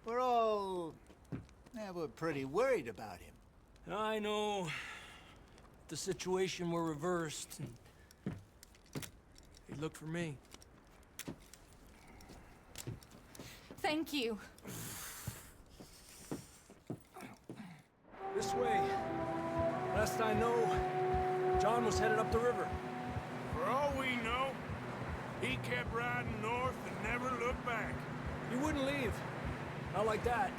We're all... Yeah, we're pretty worried about him. I know. The situation were reversed. He looked for me. Thank you. This way. Last I know, John was headed up the river. For all we know, he kept riding north and never looked back. He wouldn't leave. Not like that.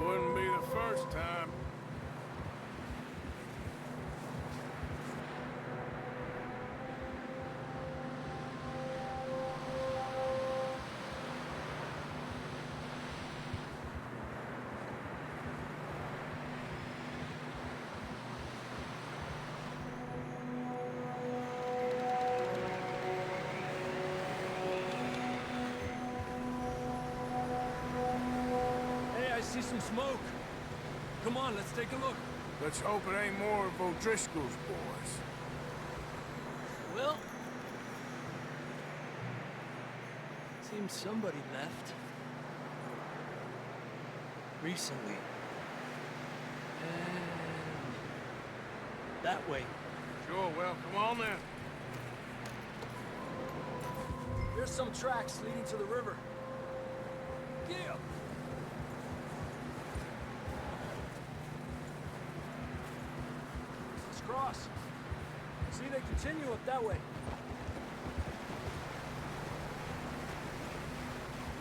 Wouldn't be the first time. I see some smoke. Come on, let's take a look. Let's hope it ain't more of O'Driscoll's boys. Well... seems somebody left. Recently. And... that way. Sure, well, come on then. There's some tracks leading to the river. Yeah! Cross. See, they continue up that way.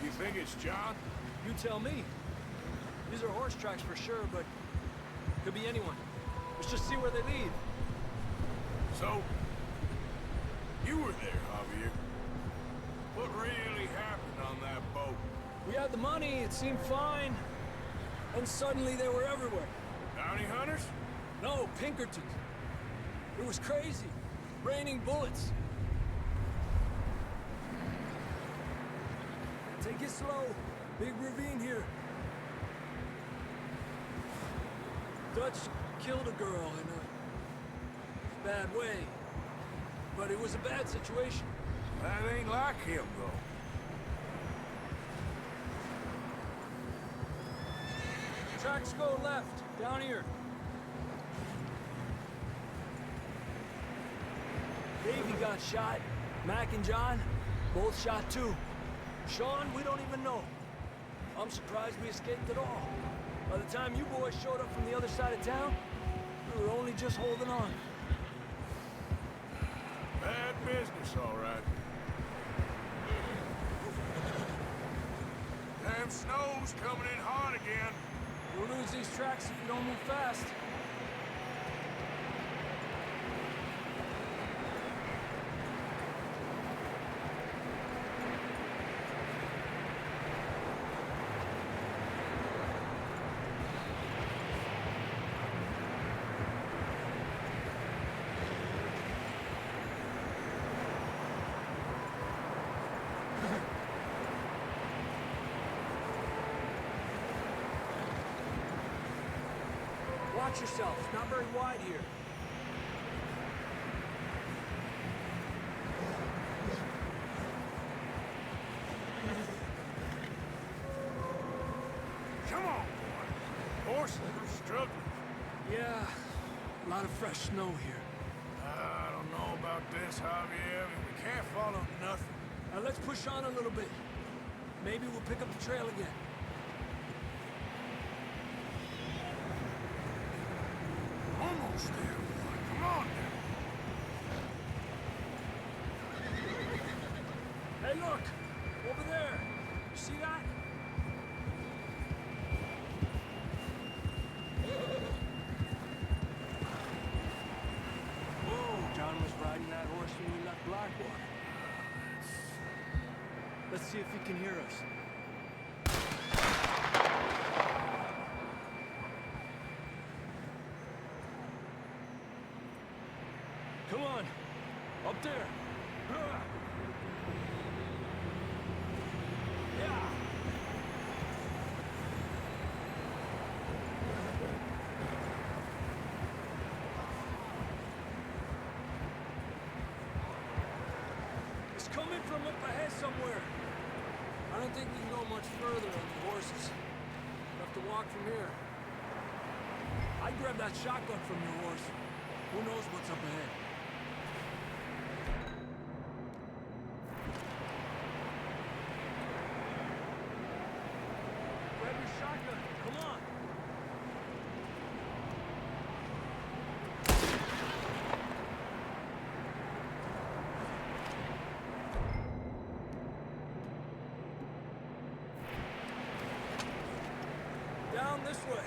You think it's John? You tell me. These are horse tracks for sure, but could be anyone. Let's just see where they lead. So, you were there, Javier. What really happened on that boat? We had the money, it seemed fine. And suddenly they were everywhere. Bounty hunters? No, Pinkertons. It was crazy. Raining bullets. Take it slow. Big ravine here. Dutch killed a girl in a bad way. But it was a bad situation. That ain't like him, though. Tracks go left, down here. Davey got shot. Mac and John, both shot too. Sean, we don't even know. I'm surprised we escaped at all. By the time you boys showed up from the other side of town, we were only just holding on. Bad business, all right. Damn snow's coming in hot again. We'll lose these tracks if we don't move fast. Watch yourself. It's not very wide here. Come on, boy. Horses are struggling. Yeah, a lot of fresh snow here. I don't know about this, Javier. We can't follow nothing. Now let's push on a little bit. Maybe we'll pick up the trail again. Almost there, boy. Come on now. Hey, look! Over there! You see that? Whoa! John was riding that horse when we left Blackwater. Let's see if he can hear us. Come on! Up there! Yeah! It's coming from up ahead somewhere. I don't don't think we can go much further on the horses. We'll have to walk from here. I'd grab that shotgun from your horse. Who knows what's up ahead? Grab your shotgun. Come on. Down this way.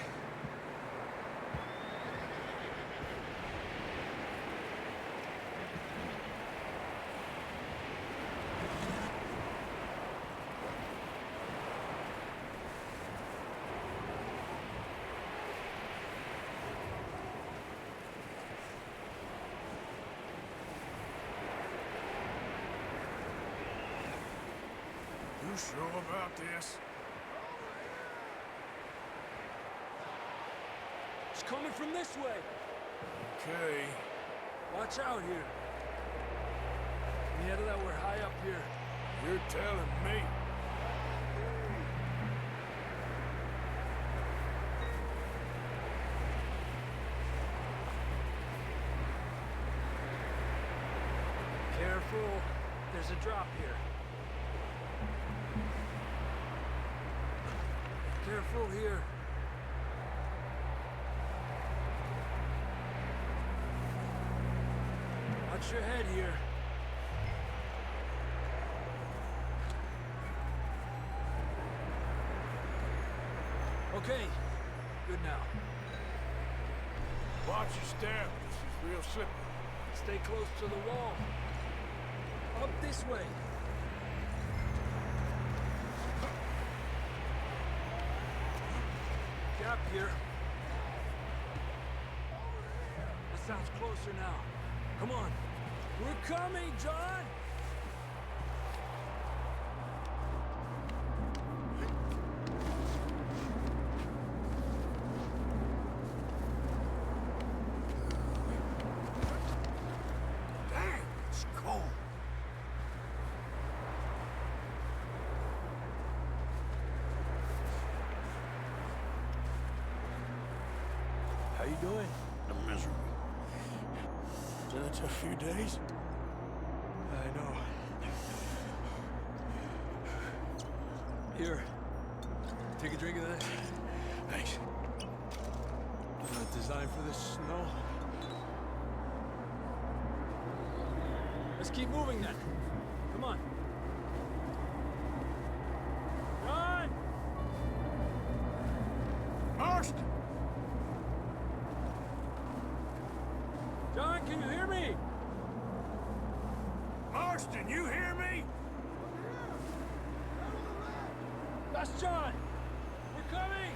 You sure about this? It's coming from this way. Okay. Watch out here. Yeah, that we're high up here. You're telling me. Careful. There's a drop here. Careful here. Watch your head here. Okay, good now. Watch your step. This is real slippery. Stay close to the wall. Up this way. Gap here. That sounds closer now. Come on. We're coming, John! Damn, it's cold. How you doing? I'm miserable. Been a tough few days. I know. Here. Take a drink of this. Thanks. Not designed for this snow. Let's keep moving then. Come on. Run! Marston! John, can you hear me? Marston, you hear me? That's John! We're coming!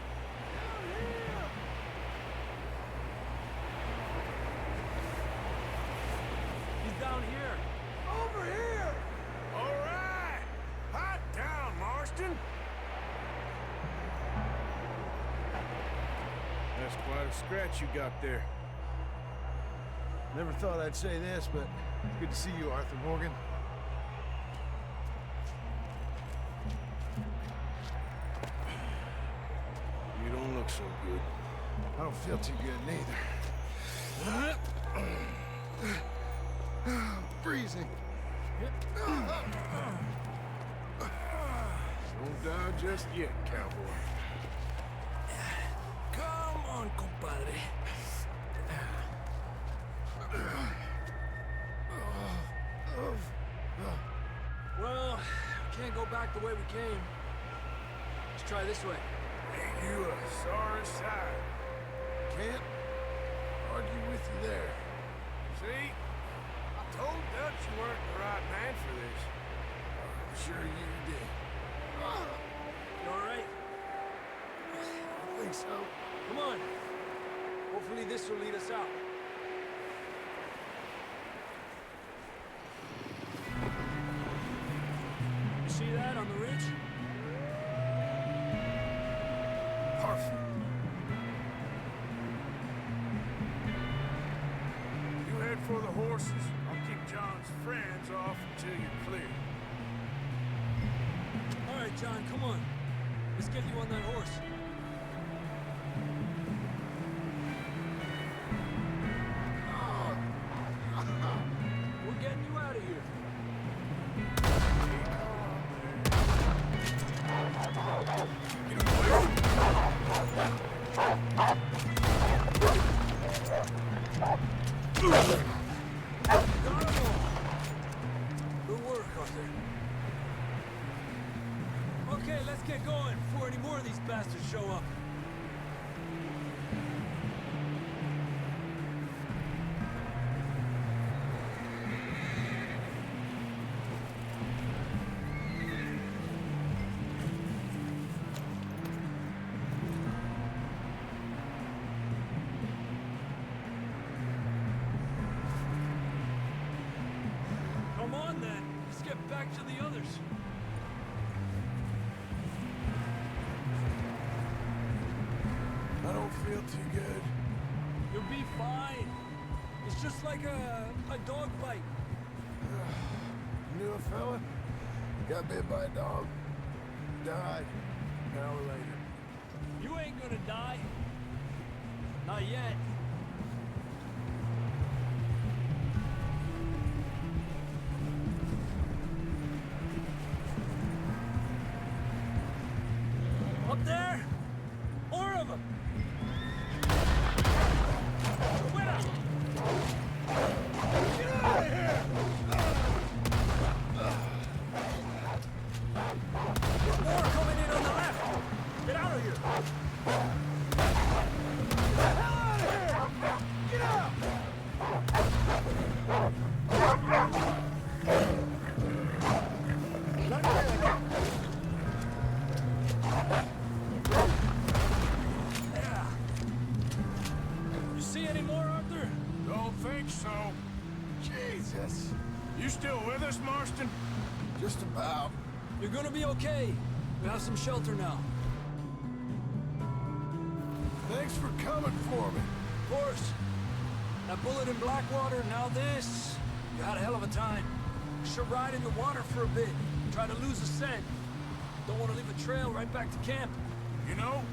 He's down here. Over here! All right! Hot down, Marston! That's quite a scratch you got there. Never thought I'd say this, but it's good to see you, Arthur Morgan. You don't look so good. I don't feel too good neither. Freezing. Don't die just yet, cowboy. Come on, compadre. Well, we can't go back the way we came. Let's try this way. Ain't you a sorry sight? Can't argue with you there. See? I told Dutch you weren't the right man for this. I'm sure you did. You all right? I think so. Come on. Hopefully this will lead us out. You see that on the ridge? Perfect. You head for the horses. I'll keep John's friends off until you're clear. All right, right, John, come on. Let's get you on that horse. We're getting you out of here. Good work, Arthur. Okay, let's get going before any more of these bastards show up. Come on, then. Let's get back to the others. I don't feel too good. You'll be fine. It's just like a dog bite. Knew a fella? Got bit by a dog. Died. An hour later. You ain't gonna die. Not yet. Up there? More of them. Fuera! Get out of here! More coming in on the left. Get out of here. Get the hell out of here! Get out! Yeah. You see any more, Arthur? Don't think so. Jesus. You still with us, Marston? Just about. You're gonna be okay. We have some shelter now. Thanks for coming for me. Of course. That bullet in Blackwater, now this. You had a hell of a time. You should ride in the water for a bit. Try to lose the scent. Don't want to leave a trail right back to camp. You know,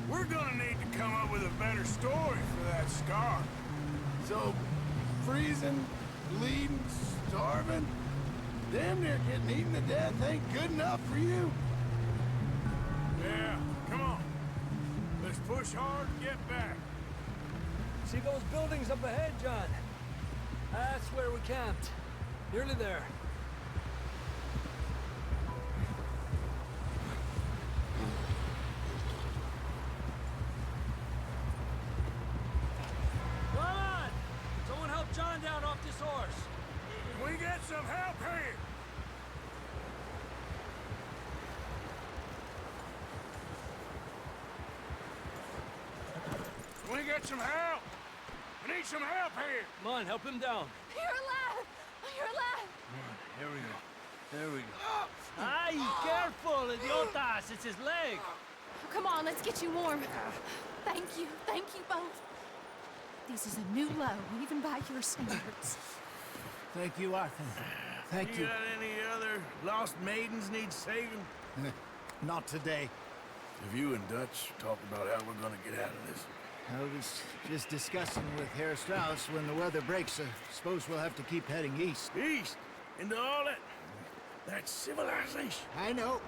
we're gonna need to come up with a better story for that scar. So, freezing, bleeding, starving, damn near getting eaten to death ain't good enough for you? Yeah, come on. Let's push hard and get back. See those buildings up ahead, John? That's where we camped. Nearly there. Come on! Someone help John down off this horse. Can we get some help here? Can we get some help? We need some help here. Come on, help him down. You're alive! You're alive! Here we go. There we go. Ay, careful, idiotas! It's his leg. Come on, let's get you warm. Thank you both. This is a new low, even by your standards. Thank you, Arthur. Thank You you. got any other lost maidens need saving? Not today. Have you and Dutch talked about how we're gonna get out of this? I was just discussing with Herr Strauss when the weather breaks. I suppose we'll have to keep heading east. East? Into all that civilization. I know.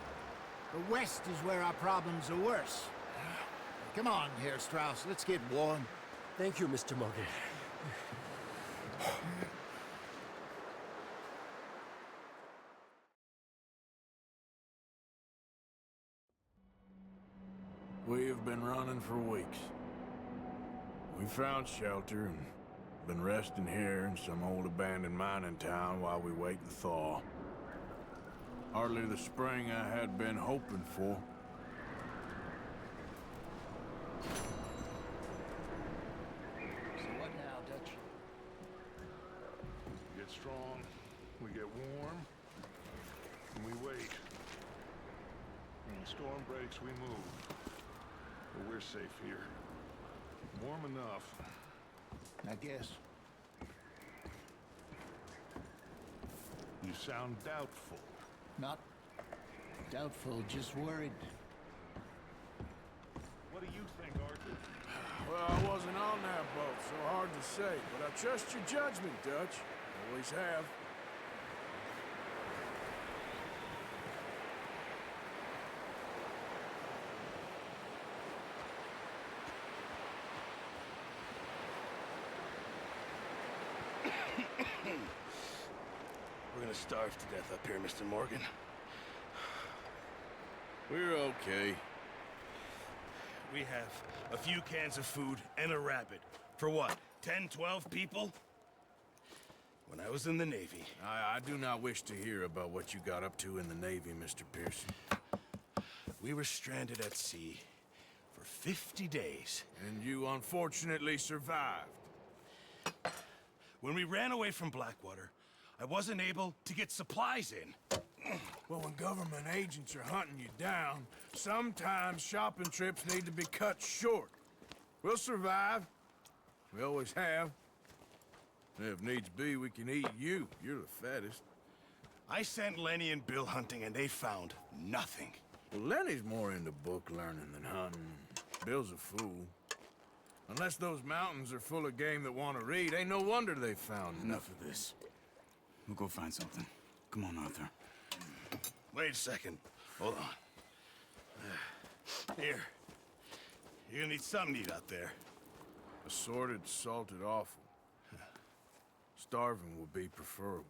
The west is where our problems are worse. Come on, Herr Strauss, let's get warm. Thank you, Mr. Morgan. We have been running for weeks. We found shelter and been resting here in some old abandoned mining town while we wait the thaw. Hardly the spring I had been hoping for. So what now, Dutch? We get strong, we get warm, and we wait. When the storm breaks, we move. But we're safe here. Warm enough. I guess. You sound doubtful. Not Doubtful, just worried. What do you think, Arthur? Well, I wasn't on that boat, so hard to say. But I trust your judgment, Dutch. Always have. We're gonna starve to death up here, Mr. Morgan. We're okay. We have a few cans of food and a rabbit. For what, 10, 12 people? When I was in the Navy... I do not wish to hear about what you got up to in the Navy, Mr. Pearson. We were stranded at sea for 50 days. And you unfortunately survived. When we ran away from Blackwater, I wasn't able to get supplies in. Well, when government agents are hunting you down, sometimes shopping trips need to be cut short. We'll survive. We always have. If needs be, we can eat you. You're the fattest. I sent Lenny and Bill hunting, and they found nothing. Well, Lenny's more into book learning than hunting. Bill's a fool. Unless those mountains are full of game that want to read, ain't no wonder they found Enough of this. We'll go find something. Come on, Arthur. Wait a second. Hold on. Here. You're gonna need something to eat out there. Assorted, salted offal. Starving would be preferable.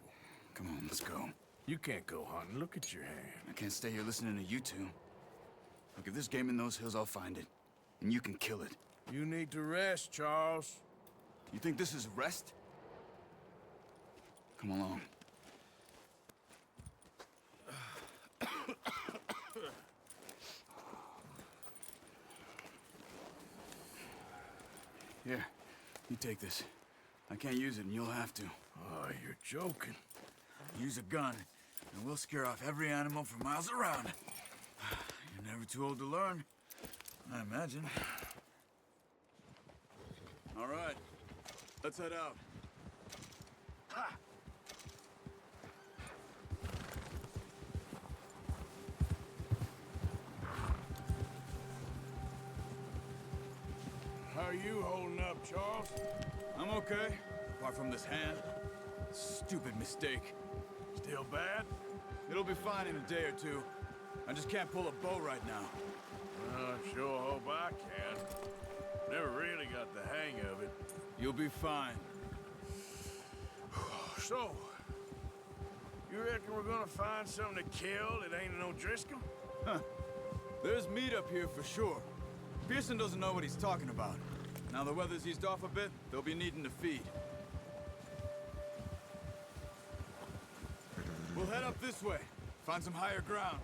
Come on, let's go. You can't go hunting. Look at your hand. I can't stay here listening to you two. Look, if there's game in those hills, I'll find it. And you can kill it. You need to rest, Charles. You think this is rest? Come along. Here, you take this. I can't use it, and you'll have to. Oh, you're joking. Use a gun, and we'll scare off every animal for miles around. You're never too old to learn, I imagine. All right, let's head out. Ha! How are you holding up, Charles? I'm okay, apart from this hand. Stupid mistake. Still bad? It'll be fine in a day or two. I just can't pull a bow right now. I sure hope I can. Never really got the hang of it. You'll be fine. So, you reckon we're gonna find something to kill that ain't no Driscoll? Huh. There's meat up here for sure. Pearson doesn't know what he's talking about. Now the weather's eased off a bit, they'll be needing to feed. We'll head up this way. Find some higher ground.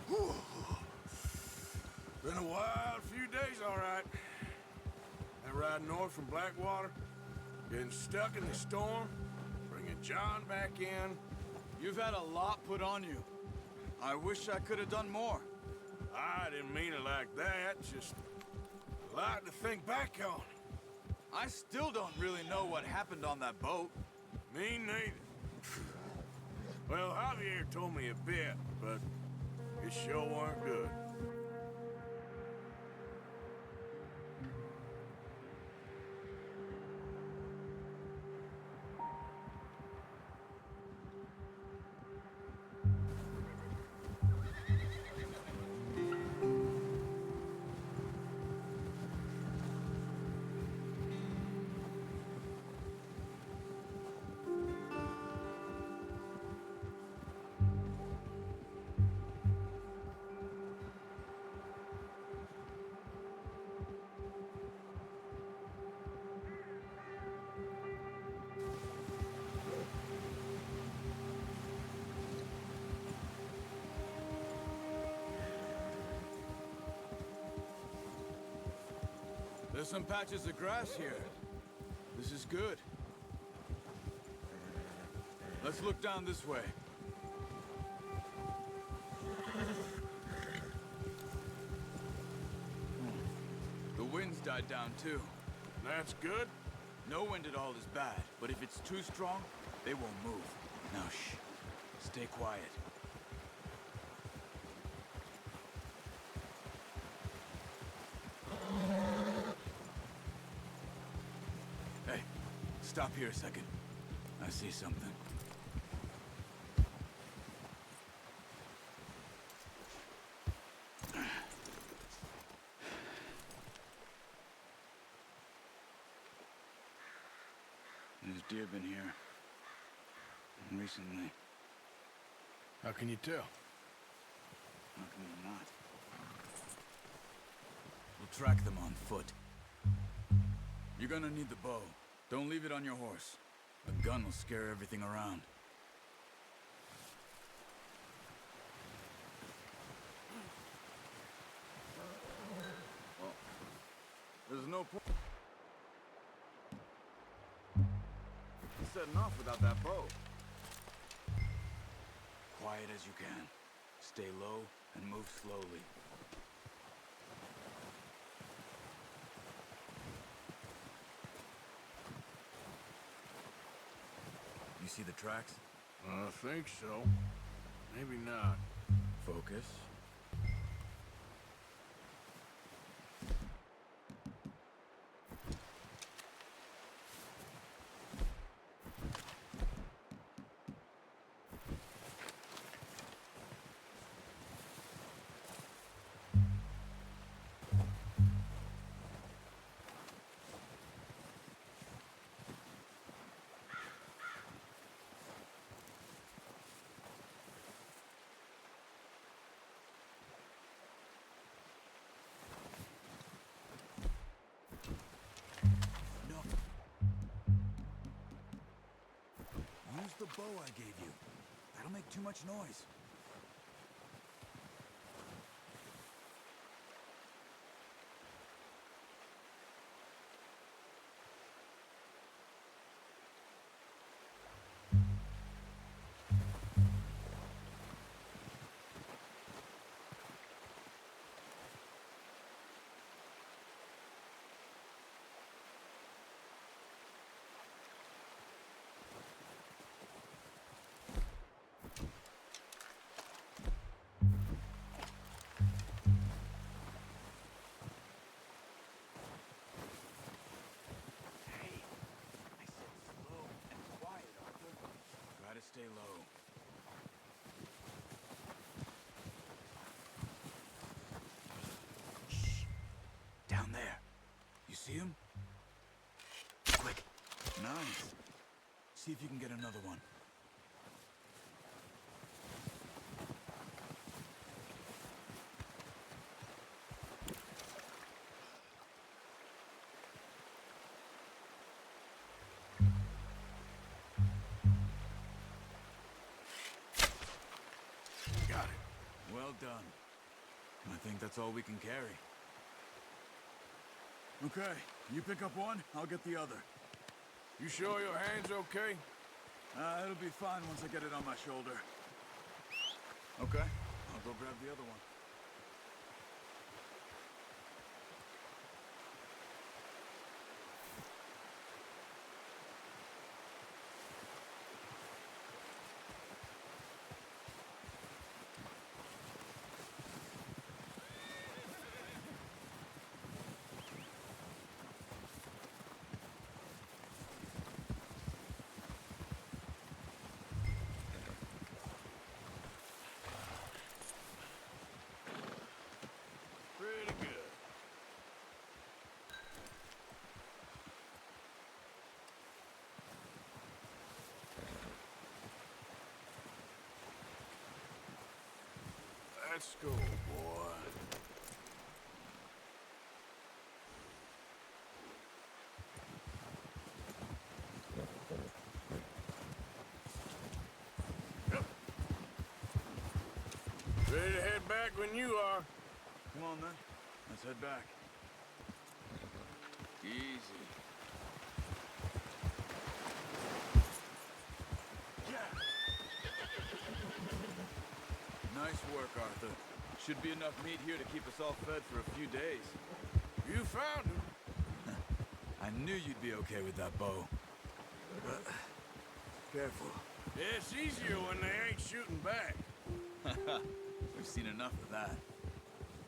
Whew. Been a wild few days, all right. That ride north from Blackwater, getting stuck in the storm, bringing John back in. You've had a lot put on you. I wish I could have done more. I didn't mean it like that, just a lot to think back on. I still don't really know what happened on that boat. Me neither. Well, Javier told me a bit, but it sure weren't good. There's some patches of grass here. This is good. Let's look down this way. The wind's died down too. That's good. No wind at all is bad, but if it's too strong, they won't move. Now shh. Stay quiet. Hey, stop here a second. I see something. There's deer been here. Recently. How can you tell? How can you not? We'll track them on foot. You're gonna need the bow. Don't leave it on your horse. A gun will scare everything around. Well, there's no point in setting off without that bow. Quiet as you can. Stay low and move slowly. You see the tracks? I think so. Maybe not. Focus. Use the bow I gave you. That'll make too much noise. Stay low. Shh. Down there. You see him? Quick. Nice. See if you can get another one. Well done. I think that's all we can carry. Okay, you pick up one, I'll get the other. You sure your hand's okay? It'll be fine once I get it on my shoulder. Okay, I'll go grab the other one. Pretty good. Let's go, boy. Ready to head back when you are. Come on then, let's head back. Easy. Nice work, Arthur. Should be enough meat here to keep us all fed for a few days. You found him. I knew you'd be okay with that bow. Careful. Yeah, it's easier when they ain't shooting back. We've seen enough of that.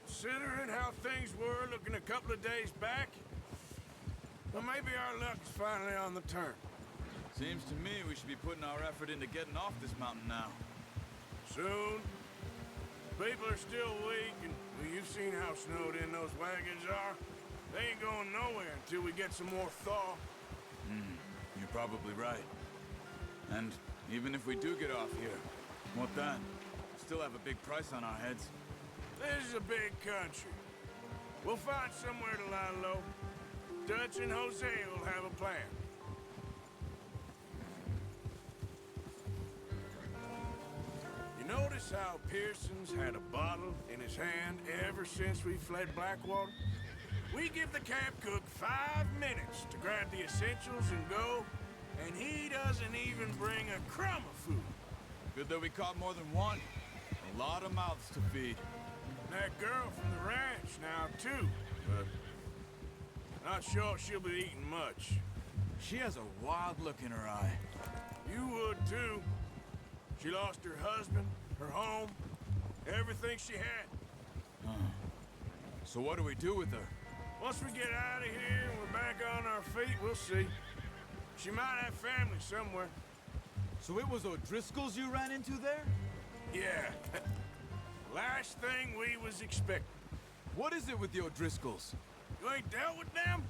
Considering how things were looking a couple of days back, well, maybe our luck is finally on the turn. Seems to me we should be putting our effort into getting off this mountain now. Soon. People are still weak, and well, you've seen how snowed in those wagons are. They ain't going nowhere until we get some more thaw. You're probably right. And even if we do get off here, what then? Still have a big price on our heads. This is a big country. We'll find somewhere to lie low. Dutch and Jose will have a plan. You notice how Pearson's had a bottle in his hand ever since we fled Blackwater? We give the camp cook 5 minutes to grab the essentials and go, and he doesn't even bring a crumb of food. Good that we caught more than one. A lot of mouths to feed. That girl from the ranch now, too, but not sure she'll be eating much. She has a wild look in her eye. You would, too. She lost her husband, her home, everything she had. So what do we do with her? Once we get out of here and we're back on our feet, we'll see. She might have family somewhere. So it was O'Driscoll's you ran into there? Yeah. Last thing we was expecting. What is it with the O'Driscolls? You ain't dealt with them?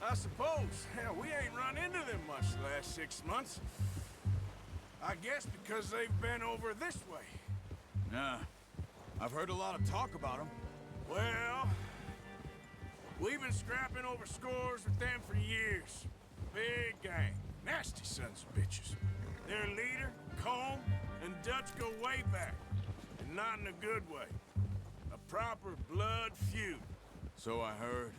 I suppose. Hell, we ain't run into them much the last 6 months. I guess because they've been over this way. Yeah. I've heard a lot of talk about them. Well, we've been scrapping over scores with them for years. Big gang. Nasty sons of bitches. Their leader, Combe, and Dutch go way back. And not in a good way. A proper blood feud. So I heard.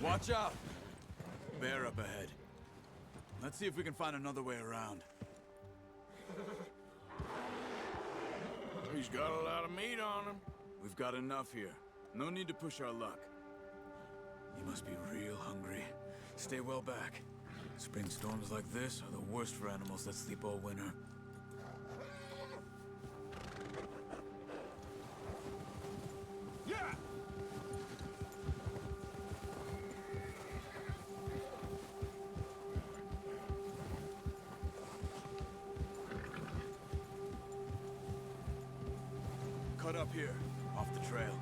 Watch out! Bear up ahead. Let's see if we can find another way around. He's got a lot of meat on him. We've got enough here. No need to push our luck. You must be real hungry. Stay well back. Spring storms like this are the worst for animals that sleep all winter. Yeah! Cut up here, off the trail.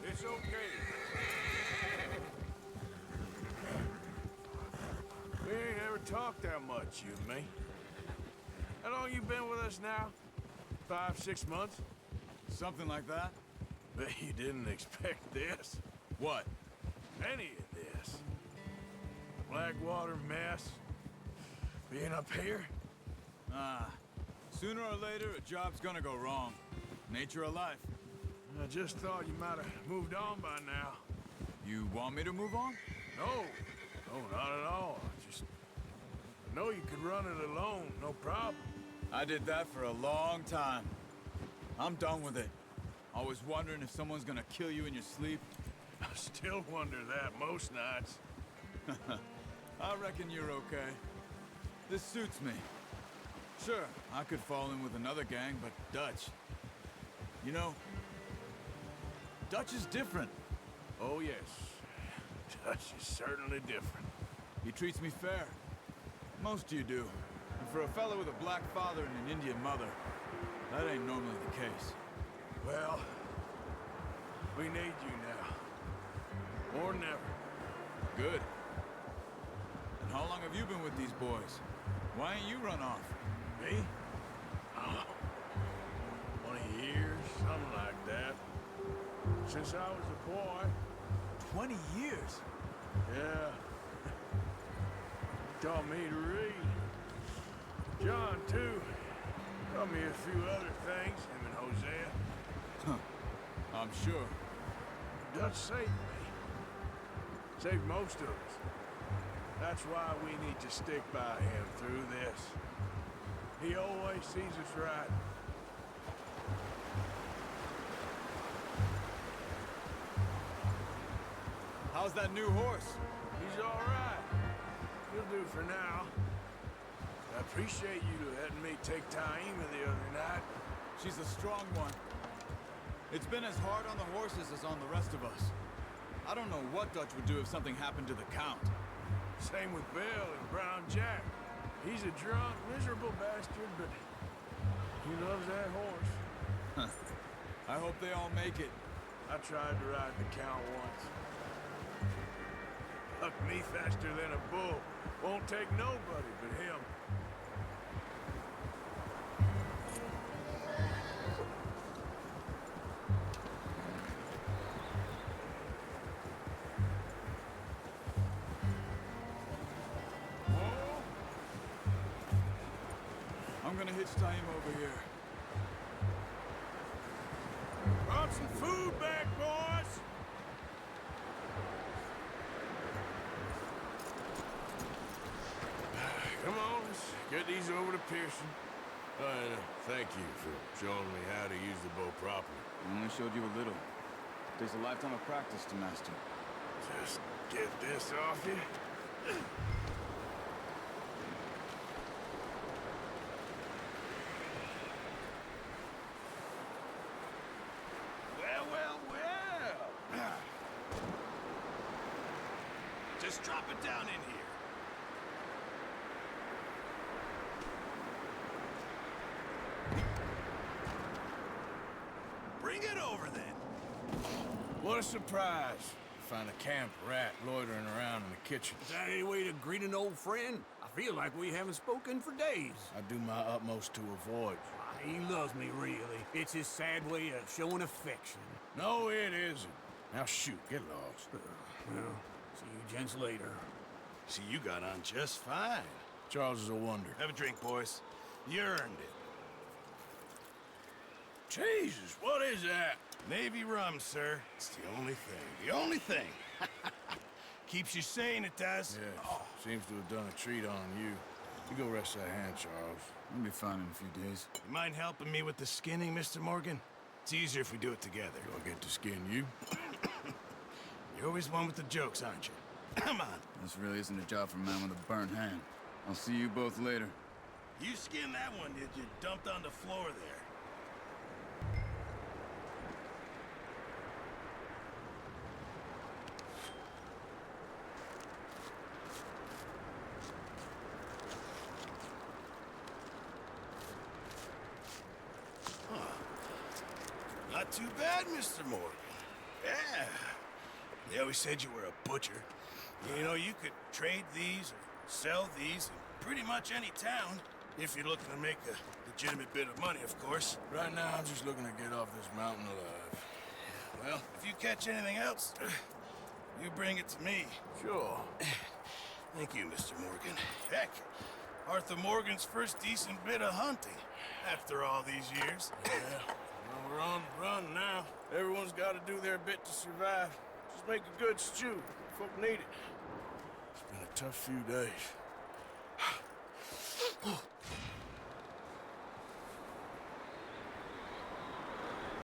It's okay. We ain't ever talked that much, you and me. How long you been with us now? 5, 6 months? Something like that? Bet you didn't expect this. What? Any of this. Blackwater mess. Being up here? Sooner or later, a job's gonna go wrong. Nature of life. I just thought you might have moved on by now. You want me to move on? No. No, not at all. I know you could run it alone, no problem. I did that for a long time. I'm done with it. Always wondering if someone's gonna kill you in your sleep. I still wonder that most nights. I reckon you're okay. This suits me. Sure, I could fall in with another gang, but Dutch... You know, Dutch is different. Oh, yes. Dutch is certainly different. He treats me fair. Most of you do. And for a fellow with a black father and an Indian mother, that ain't normally the case. Well, we need you now. More than ever. Good. And how long have you been with these boys? Why ain't you run off? Me? Oh, 20 years, something like that. Since I was a boy. 20 years? Yeah. Taught me to read. John, too. Taught me a few other things, him and Hosea. I'm sure. Dutch saved me. Saved most of us. That's why we need to stick by him through this. He always sees us right. How's that new horse? He's all right. He'll do for now. I appreciate you letting me take Taima the other night. She's a strong one. It's been as hard on the horses as on the rest of us. I don't know what Dutch would do if something happened to the Count. Same with Bill and Brown Jack. He's a drunk, miserable bastard, but he loves that horse. I hope they all make it. I tried to ride the Count once. Hucked me faster than a bull. Won't take nobody but him. I'm gonna hitch Taima over here. Brought some food back, boys! Come on, let's get these over to Pearson. And thank you for showing me how to use the bow properly. I only showed you a little. Takes a lifetime of practice to master. Just get this off you. Well. Just drop it down in here. Bring it over then. What a surprise. Find a camp rat loitering around in the kitchen. Is that any way to greet an old friend? I feel like we haven't spoken for days. I do my utmost to avoid. He loves me, really. It's his sad way of showing affection. No, it isn't. Now shoot, get lost. Well, see you gents later. See, you got on just fine. Charles is a wonder. Have a drink, boys. You earned it. Jesus, what is that? Navy rum, sir. It's the only thing. The only thing. Keeps you sane, it does. Yeah, seems to have done a treat on you. You go rest that hand, Charles. I'll be fine in a few days. You mind helping me with the skinning, Mr. Morgan? It's easier if we do it together. Do I get to skin you? You're always one with the jokes, aren't you? Come on. This really isn't a job for a man with a burnt hand. I'll see you both later. You skinned that one, did you? Dumped on the floor there. Not too bad, Mr. Morgan. Yeah. They always said you were a butcher. You know, you could trade these or sell these in pretty much any town, if you're looking to make a legitimate bit of money, of course. Right now, I'm just looking to get off this mountain alive. Well, if you catch anything else, you bring it to me. Sure. Thank you, Mr. Morgan. Heck, Arthur Morgan's first decent bit of hunting after all these years. Yeah. Well, we're on the run now. Everyone's got to do their bit to survive. Just make a good stew. Folk need it. It's been a tough few days.